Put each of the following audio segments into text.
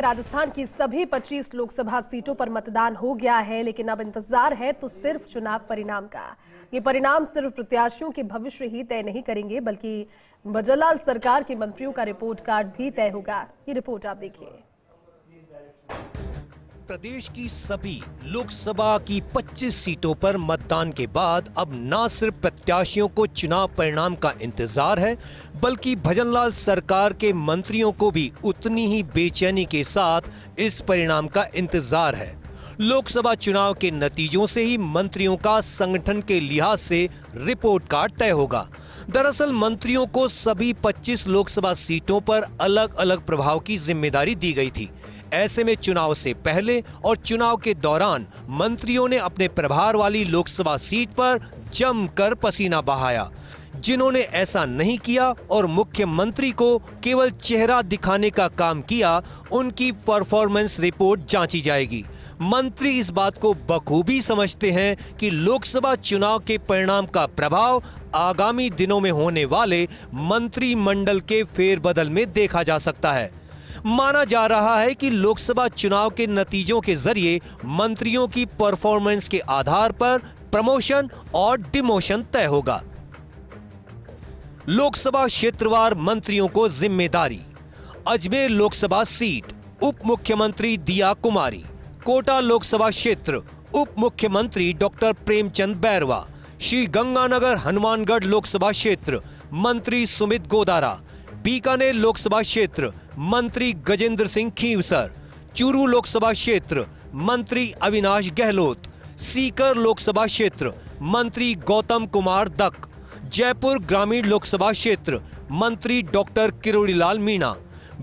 राजस्थान की सभी 25 लोकसभा सीटों पर मतदान हो गया है, लेकिन अब इंतजार है तो सिर्फ चुनाव परिणाम का। ये परिणाम सिर्फ प्रत्याशियों के भविष्य ही तय नहीं करेंगे, बल्कि भजनलाल सरकार के मंत्रियों का रिपोर्ट कार्ड भी तय होगा। ये रिपोर्ट आप देखिए। प्रदेश की सभी लोकसभा की 25 सीटों पर मतदान के बाद अब न सिर्फ प्रत्याशियों को चुनाव परिणाम का इंतजार है, बल्कि भजनलाल सरकार के मंत्रियों को भी उतनी ही बेचैनी के साथ इस परिणाम का इंतजार है। लोकसभा चुनाव के नतीजों से ही मंत्रियों का संगठन के लिहाज से रिपोर्ट कार्ड तय होगा। दरअसल मंत्रियों को सभी 25 लोकसभा सीटों पर अलग अलग प्रभाव की जिम्मेदारी दी गई थी। ऐसे में चुनाव से पहले और चुनाव के दौरान मंत्रियों ने अपने प्रभार वाली लोकसभा सीट पर जमकर पसीना बहाया। जिन्होंने ऐसा नहीं किया और मुख्यमंत्री को केवल चेहरा दिखाने का काम किया, उनकी परफॉर्मेंस रिपोर्ट जांची जाएगी। मंत्री इस बात को बखूबी समझते हैं कि लोकसभा चुनाव के परिणाम का प्रभाव आगामी दिनों में होने वाले मंत्रिमंडल के फेरबदल में देखा जा सकता है। माना जा रहा है कि लोकसभा चुनाव के नतीजों के जरिए मंत्रियों की परफॉर्मेंस के आधार पर प्रमोशन और डिमोशन तय होगा। लोकसभा क्षेत्रवार मंत्रियों को जिम्मेदारी। अजमेर लोकसभा सीट उप मुख्यमंत्री दिया कुमारी। कोटा लोकसभा क्षेत्र उप मुख्यमंत्री डॉक्टर प्रेमचंद बैरवा। श्री गंगानगर हनुमानगढ़ लोकसभा क्षेत्र मंत्री सुमित गोदारा। बीकानेर लोकसभा क्षेत्र मंत्री गजेंद्र सिंह खींवसर। चूरू लोकसभा क्षेत्र मंत्री अविनाश गहलोत। सीकर लोकसभा क्षेत्र मंत्री गौतम कुमार दक। जयपुर ग्रामीण लोकसभा क्षेत्र मंत्री डॉक्टर किरोड़ीलाल मीणा।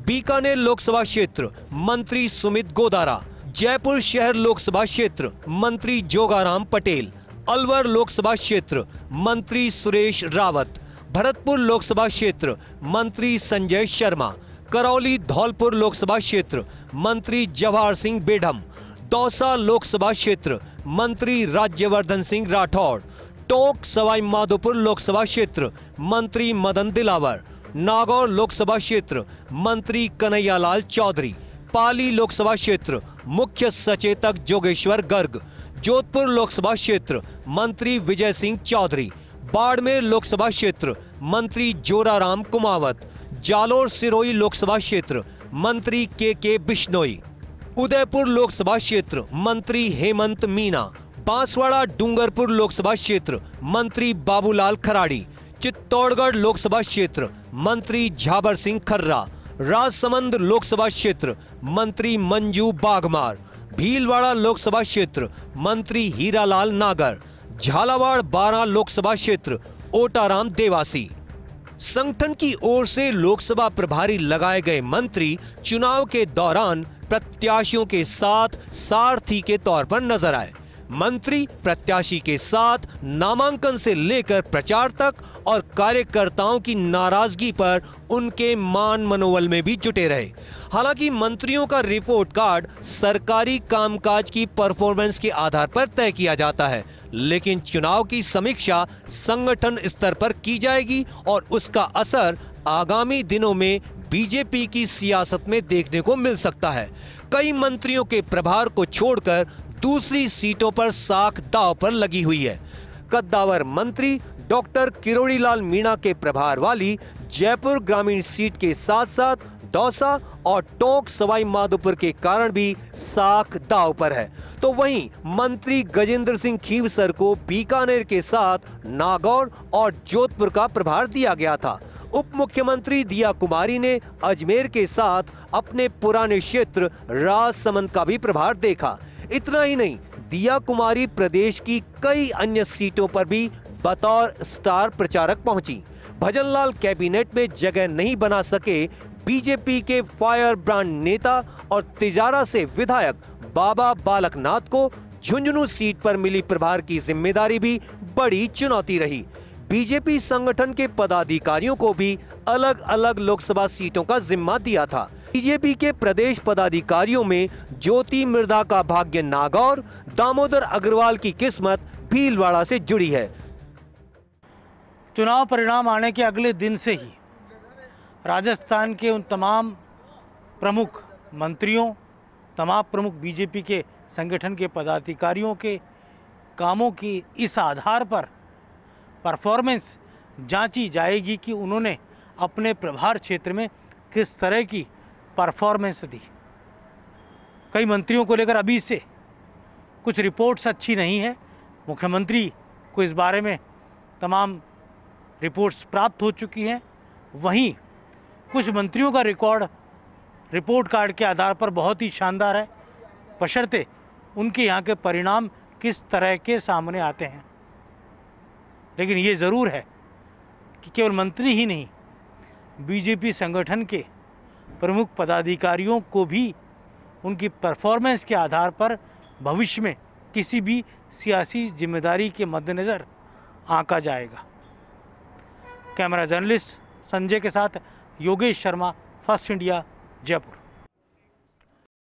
बीकानेर लोकसभा क्षेत्र मंत्री सुमित गोदारा। जयपुर शहर लोकसभा क्षेत्र मंत्री जोगाराम पटेल। अलवर लोकसभा क्षेत्र मंत्री सुरेश रावत। भरतपुर लोकसभा क्षेत्र मंत्री संजय शर्मा। करौली धौलपुर लोकसभा क्षेत्र मंत्री जवाहर सिंह बेढम। दौसा लोकसभा क्षेत्र मंत्री राज्यवर्धन सिंह राठौड़। टोंक सवाई माधोपुर लोकसभा क्षेत्र मंत्री मदन दिलावर। नागौर लोकसभा क्षेत्र मंत्री कन्हैयालाल चौधरी। पाली लोकसभा क्षेत्र मुख्य सचेतक जोगेश्वर गर्ग। जोधपुर लोकसभा क्षेत्र मंत्री विजय सिंह चौधरी। बाड़मेर लोकसभा क्षेत्र मंत्री जोराराम कुमावत। जालोर सिरोही लोकसभा क्षेत्र मंत्री के बिश्नोई। उदयपुर लोकसभा क्षेत्र मंत्री हेमंत मीना। बांसवाड़ा डूंगरपुर लोकसभा क्षेत्र मंत्री बाबूलाल खराड़ी। चित्तौड़गढ़ लोकसभा क्षेत्र मंत्री झाबर सिंह खर्रा। राजसमंद लोकसभा क्षेत्र मंत्री मंजू बागमार। भीलवाड़ा लोकसभा क्षेत्र मंत्री हीरालाल नागर। झालावाड़ बारां लोकसभा क्षेत्र ओटाराम देवासी। संगठन की ओर से लोकसभा प्रभारी लगाए गए मंत्री चुनाव के दौरान प्रत्याशियों के साथ सारथी के तौर पर नजर आए। मंत्री प्रत्याशी के साथ नामांकन से लेकर प्रचार तक और कार्यकर्ताओं की नाराजगी पर उनके मान मनोबल में भी जुटे रहे। हालांकि मंत्रियों का रिपोर्ट कार्ड सरकारी कामकाज की परफॉर्मेंस के आधार पर तय किया जाता है, लेकिन चुनाव की समीक्षा संगठन स्तर पर की जाएगी और उसका असर आगामी दिनों में बीजेपी की सियासत में देखने को मिल सकता है। कई मंत्रियों के प्रभार को छोड़कर दूसरी सीटों पर साख दांव पर लगी हुई है। कद्दावर मंत्री डॉक्टर किरोड़ीलाल मीणा के प्रभार वाली जयपुर ग्रामीण सीट के साथ साथ दौसा और टोंक सवाई माधोपुर के कारण भी साख दांव पर है। तो वहीं मंत्री गजेंद्र सिंह खींवसर को बीकानेर के साथ नागौर और जोधपुर का प्रभार दिया गया था। उप मुख्यमंत्री दिया कुमारी ने अजमेर के साथ अपने पुराने क्षेत्र राजसमंद का भी प्रभार देखा। इतना ही नहीं, दिया कुमारी प्रदेश की कई अन्य सीटों पर भी बतौर स्टार प्रचारक पहुंची। भजनलाल कैबिनेट में जगह नहीं बना सके बीजेपी के फायर ब्रांड नेता और तिजारा से विधायक बाबा बालकनाथ को झुंझुनू सीट पर मिली प्रभार की जिम्मेदारी भी बड़ी चुनौती रही। बीजेपी संगठन के पदाधिकारियों को भी अलग अलग लोकसभा सीटों का जिम्मा दिया था। बीजेपी के प्रदेश पदाधिकारियों में ज्योति मिर्धा का भाग्य नागौर, दामोदर अग्रवाल की किस्मत भीलवाड़ा से जुड़ी है। चुनाव परिणाम आने के अगले दिन से ही राजस्थान के उन तमाम प्रमुख मंत्रियों, तमाम प्रमुख बीजेपी के संगठन के पदाधिकारियों के कामों की इस आधार पर परफॉर्मेंस जांची जाएगी कि उन्होंने अपने प्रभार क्षेत्र में किस तरह की परफॉर्मेंस दी। कई मंत्रियों को लेकर अभी से कुछ रिपोर्ट्स अच्छी नहीं है। मुख्यमंत्री को इस बारे में तमाम रिपोर्ट्स प्राप्त हो चुकी हैं। वहीं कुछ मंत्रियों का रिकॉर्ड रिपोर्ट कार्ड के आधार पर बहुत ही शानदार है, बशर्ते उनके यहाँ के परिणाम किस तरह के सामने आते हैं। लेकिन ये ज़रूर है कि केवल मंत्री ही नहीं, बीजेपी संगठन के प्रमुख पदाधिकारियों को भी उनकी परफॉर्मेंस के आधार पर भविष्य में किसी भी सियासी जिम्मेदारी के मद्देनज़र आंका जाएगा। कैमरा जर्नलिस्ट संजय के साथ योगेश शर्मा, फर्स्ट इंडिया, जयपुर।